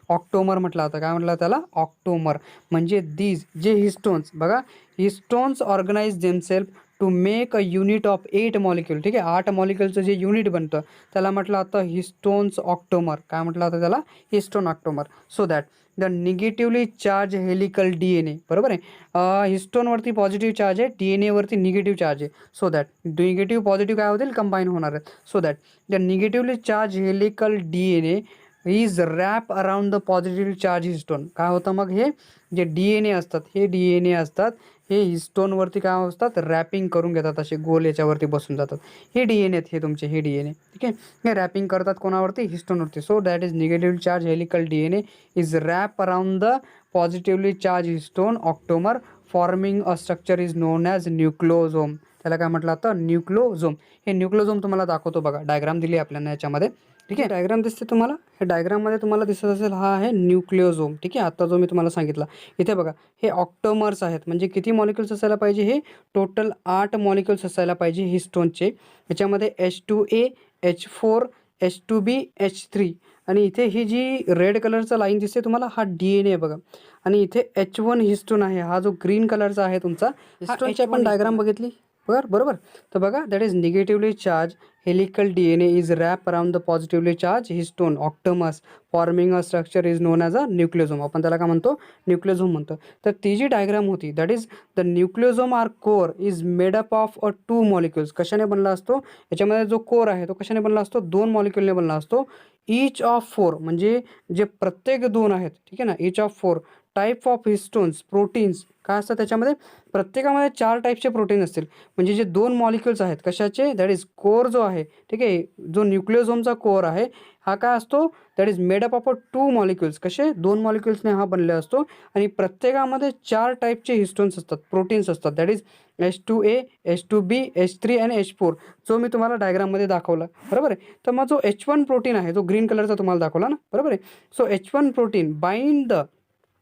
ऑक्टोमर म्हटलं जातं. काय म्हटलं त्याला ऑक्टोमर. म्हणजे दीज जे हिस्टोन्स बघा histones organise themself to make a unit of 8 molecule. ठीक आहे, 8 मॉलिक्यूलचं जे युनिट बनतं त्याला म्हटलं जातं हिस्टोन्स ऑक्टोमर. काय म्हटलं जातं त्याला histone octamer. So that the negatively charge helical DNA. बरोबर आहे, हिस्टोनवरती पॉझिटिव्ह चार्ज आहे, DNA वरती निगेटिव्ह चार्ज आहे. सो दॅट निगेटिव्ह पॉझिटिव्ह काय होतील कंबाईन होणार आहेत. So that the negatively charge helical DNA is wrap around the positive charge histone. काय होतं मग हे जे DNA असतात हे DNA असतात हे हिस्टोनवरती काय असतात रॅपिंग करून घेतात, असे गोल याच्यावरती बसून जातात. हे DNA आहेत, हे तुमचे हे DNA. ठीक आहे, हे रॅपिंग करतात कोणावरती हिस्टोनवरती. So that is negative charge helical DNA is wrap around the positively charge histone octamer forming a structure is known as nucleosome. त्याला काय म्हटलं जातं न्यूक्लोझोम. हे न्यूक्लोझोम तुम्हाला दाखवतो बघा, डायग्राम दिली आपल्याला याच्यामध्ये. ठीक आहे, डायग्राम दिसते तुम्हाला, हे डायग्राममध्ये तुम्हाला दिसत असेल हा आहे न्यूक्लिओझोम. ठीक आहे, आता जो मी तुम्हाला सांगितला इथे बघा हे ऑक्टोमर्स आहेत. म्हणजे किती मॉलिक्युल्स असायला पाहिजे हे टोटल 8 मॉलिक्युल्स असायला पाहिजे हिस्टोनचे. याच्यामध्ये H2A H4 H2B H3 आणि इथे ही जी रेड कलरचा लाईन दिसते तुम्हाला हा DNA आहे बघा. आणि इथे H1 हिस्टोन आहे, हा जो ग्रीन कलरचा आहे तुमचा हिस्टोनची आपण डायग्राम बघितली बरोबर. तर बघा that is negatively charge helical DNA is wrap around the positively charge histone octamers forming a structure is known as a nucleosome. आपण त्याला काय म्हणतो न्यूक्लिओझोम म्हणतो. तर ती जी डायग्राम होती that is the nucleosome are core is made up of 2 molecules. कशाने बनला असतो याच्यामध्ये जो कोर आहे तो कशाने बनला असतो 2 मॉलिक्युलने बनला असतो. ईच ऑफ 4 म्हणजे जे प्रत्येक 2 आहेत, ठीक आहे ना, each of 4 type of histones proteins काय असतात त्याच्यामध्ये प्रत्येकामध्ये 4 टाईपचे प्रोटीन असतील. म्हणजे जे 2 मॉलिक्युल्स आहेत कशाचे दॅट इज कोर जो आहे, ठीक आहे, जो न्यूक्लिओझोमचा कोर आहे हा काय असतो that is made up of 2 molecules. कसे 2 मॉलिक्युल्सने हा बनलेला असतो आणि प्रत्येकामध्ये 4 टाईपचे हिस्टोन्स असतात प्रोटीन्स असतात. That is H2A H2B H3 आणि H4 जो मी तुम्हाला डायग्राममध्ये दाखवला. बरोबर आहे, तर मग जो H1 प्रोटीन आहे जो ग्रीन कलरचा तुम्हाला दाखवला ना, बरोबर आहे. सो H1 protein bind the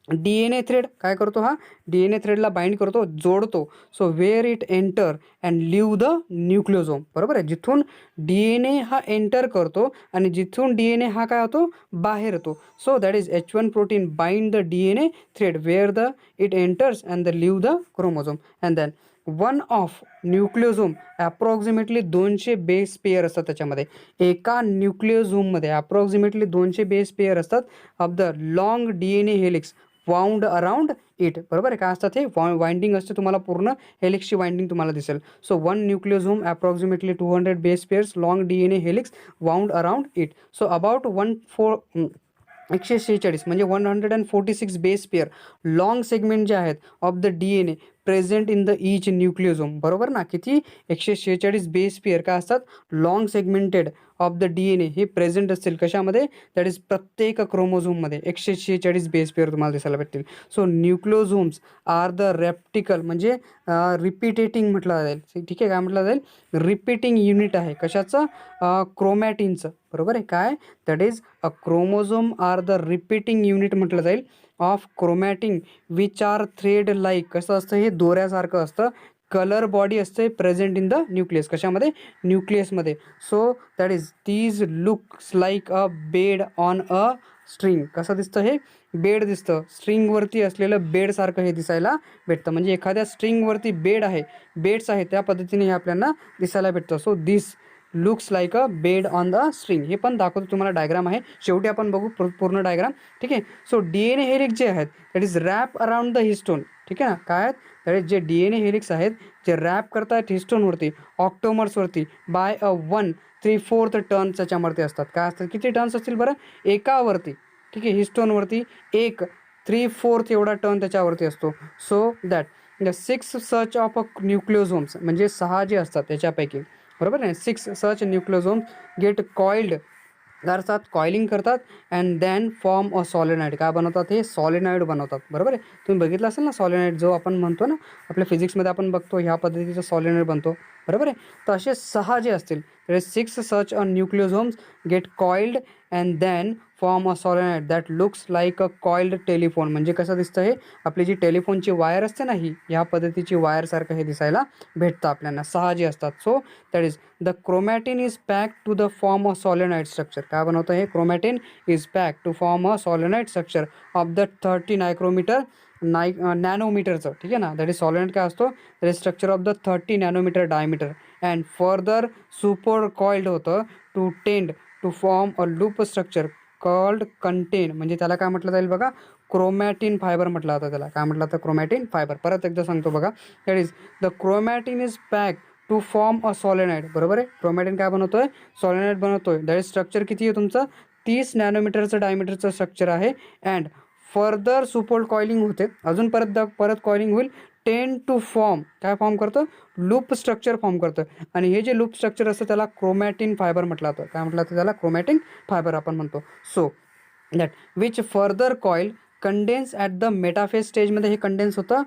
DNA thread. काय करतो हा DNA थ्रेडला बाइंड करतो, जोडतो. So where it enter and leave the nucleosome. बरोबर आहे, जिथून DNA हा एंटर करतो आणि जिथून DNA हा काय होतो बाहेर येतो. So that is H1 protein bind the DNA thread where the it enters and the leave the chromosome and then one of nucleosome approximately 200 base pair असतात त्याच्यामध्ये. एका न्यूक्लिओझोममध्ये अप्रॉक्सिमेटली 200 बेस पेअर असतात of the long DNA helix wound around it. बरोबर आहे, काय असतात हे वाइंडिंग असते, तुम्हाला पूर्ण हेलिक्सची वाइंडिंग तुम्हाला दिसेल. So one nucleosome approximately 200 base pairs long DNA helix wound around it. So about 146 म्हणजे 146 बेस पेअर लॉंग सेगमेंट जे आहेत of the DNA present in the each nucleosome. बरोबर ना, किती 146 बेस पेअर काय असतात, long segmented of the DNA हे present असतील कशामध्ये, दॅट इज प्रत्येक क्रोमोझोममध्ये 146 बेस पेअर तुम्हाला दिसायला भेटतील. सो न्यूक्लिओझोम्स आर द रेप्टिकल म्हणजे रिपीटेटिंग म्हटलं जाईल. ठीक आहे, काय म्हटलं जाईल, रिपीटिंग युनिट आहे कशाचं, क्रोमॅटिनचं. बरोबर आहे, काय, that is a chromosome are the repeating unit म्हटलं जाईल of chromatin which are thread like. कसं असतं, हे दोऱ्यासारखं असतं. कलर बॉडी असते प्रेझेंट इन द न्यूक्लियस. कशामध्ये, न्यूक्लियसमध्ये. So that is these looks like a bead on a string. कसं दिसतं, हे बेड दिसतं, स्ट्रिंगवरती असलेलं बेडसारखं हे दिसायला भेटतं. म्हणजे एखाद्या स्ट्रिंगवरती बेड आहे, बेड्स आहे, त्या पद्धतीने हे आपल्याला दिसायला भेटतं. So this looks like a bead on the string. हे पण दाखवतो तुम्हाला, डायग्राम आहे, शेवटी आपण बघू पूर्ण डायग्राम. ठीक आहे. सो DNA हेलिक्स जे आहेत that is wrap around the histone. ठीक आहे ना, काय आहेत, दॅट इज जे DNA हेलिक्स आहेत जे रॅप करतात हिस्टोनवरती, ऑक्टोमर्सवरती बाय अ 1/3/4 टर्न्स त्याच्यावरती असतात. काय असतात, किती टर्न्स असतील बरं, एकावरती. ठीक आहे, हिस्टोनवरती 1/3/4 एवढा टर्न त्याच्यावरती असतो. So that the 6 such of a nucleosomes म्हणजे 6 जे असतात त्याच्यापैकी, बरोबर आहे, 6 सच न्यूक्लिओझोम्स गेट कॉइल्ड करतात, कॉइलिंग करतात and then form a solenoid. काय बनवतात, हे सॉलिनॉइड बनवतात. बरोबर आहे, तुम्ही बघितलं असेल ना सॉलिनॉइड, जो आपण म्हणतो ना आपल्या फिजिक्समध्ये आपण बघतो ह्या पद्धतीचा सॉलिनॉइड बनतो. बरोबर आहे, तर असे 6 जे असतील तर 6 such a nucleosomes get coiled and then form a solenoid that looks like a coiled telephone. म्हणजे कसं दिसतं, हे आपली जी टेलिफोनची वायर असते ना, ही ह्या पद्धतीची वायरसारखं हे दिसायला भेटतं आपल्याला. 6 जे असतात. So that is the chromatin is pack to the form a solenoid structure. काय बनवतं, हे chromatin is pack to form a solenoid structure of the 30 nanometre नॅनोमीटरचं. ठीक आहे ना, दॅट इज सॉलिनॉइड काय असतो, that is structure of the 30 nanometre diameter and further super coiled होतं to tend to form a loop structure called contain. म्हणजे त्याला काय म्हटलं जाईल बघा, क्रोमॅटिन फायबर म्हटलं जातं त्याला. काय म्हटलं जातं, क्रोमॅटिन फायबर. परत एकदा सांगतो बघा, that is the chromatin is pack to form a solenoid. बरोबर आहे, क्रोमॅटिन काय बनवतोय, सॉलिनॉइड बनवतोय. दॅट इज स्ट्रक्चर किती आहे तुमचं, 30 नॅनोमीटरचं डायमीटरचं स्ट्रक्चर आहे. अँड फर्दर सुपोर्ट कॉइलिंग होते, अजून परत कॉइलिंग होईल. टेन टू फॉर्म, काय फॉर्म करतं, लूप स्ट्रक्चर फॉर्म करतं. आणि हे जे लूप स्ट्रक्चर असतं त्याला क्रोमॅटिन फायबर म्हटलं जातं. काय म्हटलं जातं त्याला, क्रोमॅटिन फायबर आपण म्हणतो. So that which further coil condense at the metaphase स्टेजमध्ये हे कंडेन्स होतं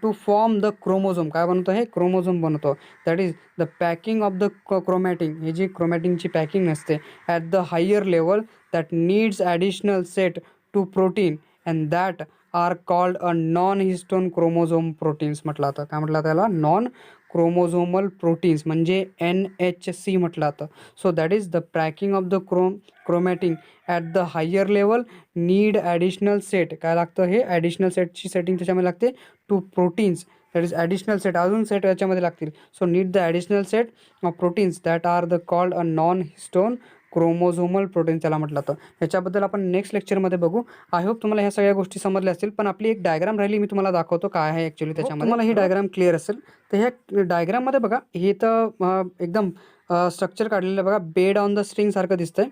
टू फॉर्म द क्रोमोझोम. काय बनवतं, हे क्रोमोझोम बनवतो. That is the packing of the chromatin. हे जी क्रोमॅटिनची पॅकिंग नसते at the higher level that needs additional set to protein and that are called a non histone chromosome proteins म्हटलं जातं. काय म्हटलं त्याला, नॉन क्रोमोझोमल प्रोटीन्स म्हणजे NHC म्हटलं जातं. So that is the packing of the chromatin at the higher level need additional set. काय लागतं, हे ॲडिशनल सेटची सेटिंग त्याच्यामध्ये लागते to proteins. That is additional set, अजून सेट याच्यामध्ये लागतील. So need the additional set of proteins that are the called a non histone chromosomal protein त्याला म्हटलं जातं. ह्याच्याबद्दल आपण नेक्स्ट लेक्चरमध्ये बघू. आय होप तुम्हाला ह्या सगळ्या गोष्टी समजल्या असतील. पण आपली एक डायग्राम राहिली, मी तुम्हाला दाखवतो काय आहे ॲक्च्युली त्याच्यामध्ये. तुम्हाला ही डायग्राम क्लिअर असेल. तर ह्या डायग्राममध्ये बघा, हे तर एकदम स्ट्रक्चर काढलेलं बघा, बेड ऑन द स्ट्रिंग सारखं दिसतंय.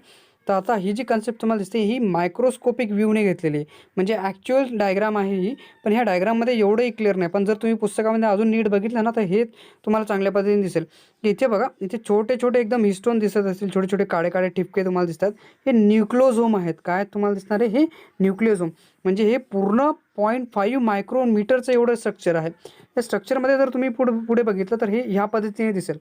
तर आता ही जी कन्सेप्ट तुम्हाला दिसते ही मायक्रोस्कोपिक व्ह्यूने घेतलेली आहे. म्हणजे ॲक्च्युअल डायग्राम आहे ही, पण ह्या डायग्राममध्ये एवढंही क्लिअर नाही. पण जर तुम्ही पुस्तकामध्ये अजून नीट बघितलं ना, तर हे तुम्हाला चांगल्या पद्धतीने दिसेल. की इथे बघा, इथे छोटे छोटे एकदम हिस्टोन दिसत असतील, छोटे छोटे काळे काळे ठिपके तुम्हाला दिसतात. हे न्यूक्लिओझोम आहेत. काय तुम्हाला दिसणार आहे, हे न्यूक्लिओझोम. म्हणजे हे पूर्ण 0.5 मायक्रोमीटरचं एवढं स्ट्रक्चर आहे. या स्ट्रक्चरमध्ये जर तुम्ही पुढे बघितलं तर हे ह्या पद्धतीने दिसेल.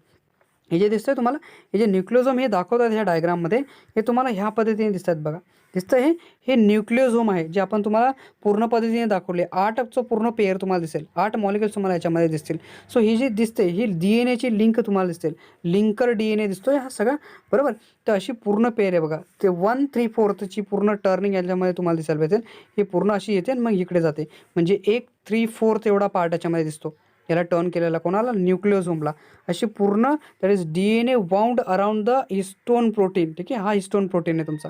हे जे दिसतंय तुम्हाला, हे जे न्यूक्लिओझोम हे दाखवतात ह्या डायग्राममध्ये, हे तुम्हाला ह्या पद्धतीने दिसतात बघा. दिसतं हे न्यूक्लिओझोम आहे, जे आपण तुम्हाला पूर्ण पद्धतीने दाखवले. 8चं पूर्ण पेअर तुम्हाला दिसेल, 8 मॉलिक्युल्स तुम्हाला याच्यामध्ये दिसतील. सो ही जी दिसते ही DNAची लिंक तुम्हाला दिसतील, लिंकर DNA दिसतोय हा सगळा, बरोबर. तर अशी पूर्ण पेअर आहे बघा. ते 1/3/4ची पूर्ण टर्निंग याच्यामध्ये तुम्हाला दिसायला भेटेल. हे पूर्ण अशी येते आणि मग इकडे जाते. म्हणजे 1/3/4 एवढा पार्ट याच्यामध्ये दिसतो. याला टर्न केलेला कोणाला, न्यूक्लिओझोमला. अशी पूर्ण that is DNA wound around the histone protein. ठीक आहे, हा हिस्टोन प्रोटीन आहे तुमचा,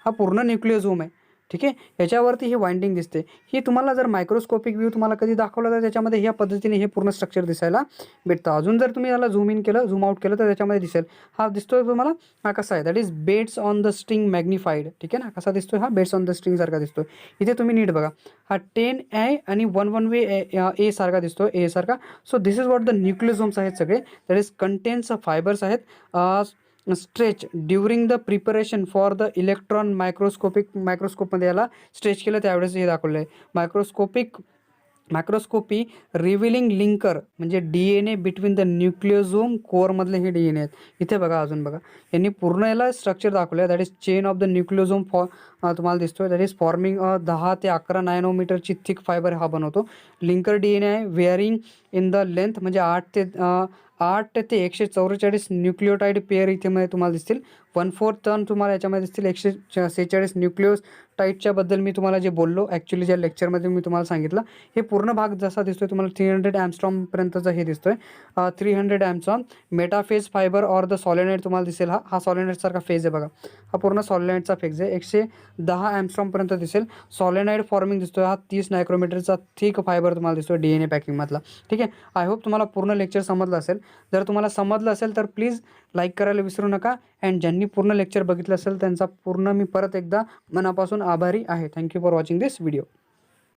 हा पूर्ण न्यूक्लिओझोम आहे. ठीक आहे. ह्याच्यावरती ही वाइंडिंग दिसते. ही तुम्हाला जर मायक्रोस्कोपिक व्ह्यू तुम्हाला कधी दाखवला तर त्याच्यामध्ये ह्या पद्धतीने हे पूर्ण स्ट्रक्चर दिसायला भेटतं. अजून जर तुम्ही याला झूम इन केलं, झूम आउट केलं तर त्याच्यामध्ये दिसेल. हा दिसतोय तुम्हाला, हा कसा आहे, that is beds on the string magnified. ठीक आहे ना, कसा दिसतोय हा, बेड्स ऑन द स्ट्रिंग सारखा दिसतोय. इथे तुम्ही नीट बघा, हा 10A आणि 11 ए सारखा दिसतो, ए सारखा. So this is what the nucleosomes आहेत सगळे, दॅट इज कंटेन्स फायबर्स आहेत. Stretch during the preparation for the electron मायक्रोस्कोपमध्ये याला स्ट्रेच केलं त्यावेळेस हे दाखवलं आहे. मायक्रोस्कोपी रिव्हिलिंग लिंकर म्हणजे DNA बिटवीन द न्यूक्लियोझोम कोअरमधले हे DNA आहेत. इथे बघा, अजून बघा, यांनी पूर्ण याला स्ट्रक्चर दाखवलं आहे, that is chain of the nucleosome तुम्हाला दिसतोय, दॅट इज फॉर्मिंग 10 ते 11 नॅनोमीटरची थिक फायबर हा बनवतो. लिंकर DNA आहे, वेअरिंग इन द लेंथ म्हणजे 8 ते 144 न्यूक्लियोटाईड पेअर इथे मध्ये तुम्हाला दिसतील. 1/4 टर्न तुम्हाला याच्यामध्ये दिसतील. 146 न्यूक्लियोटाईडच्या बद्दल मी तुम्हाला जे बोललो ॲक्च्युली ज्या लेक्चरमध्ये मी तुम्हाला सांगितलं, हे पूर्ण भाग जसा दिसतोय तुम्हाला 300 ॲम्स्ट्रॉमपर्यंतचा हे दिसतोय. 300 ॲम्स्ट्रॉम मेटाफेज फायबर ऑर द सॉलिनाइड तुम्हाला दिसेल. हा सॉलिनाइडसारखा फेज आहे बघा, हा पूर्ण सॉलिनाइडचा फेज आहे. 110 ॲम्स्ट्रॉमपर्यंत दिसेल. सॉलिनाइड फॉर्मिंग दिसतोय, हा 30 नायक्रोमीटरचा थिक फायबर तुम्हाला दिसतोय DNA पॅकिंगमधला. ठीक आहे. आय होप तुम्हाला पूर्ण लेक्चर समजलं असेल. जर तुम्हाला समजलं असेल तर प्लीज लाईक करायला विसरू नका. अँड ज्यांनी पूर्ण लेक्चर बघितलं असेल त्यांचा पूर्ण मी परत एकदा मनापासून आभारी आहे. Thank you for watching this video.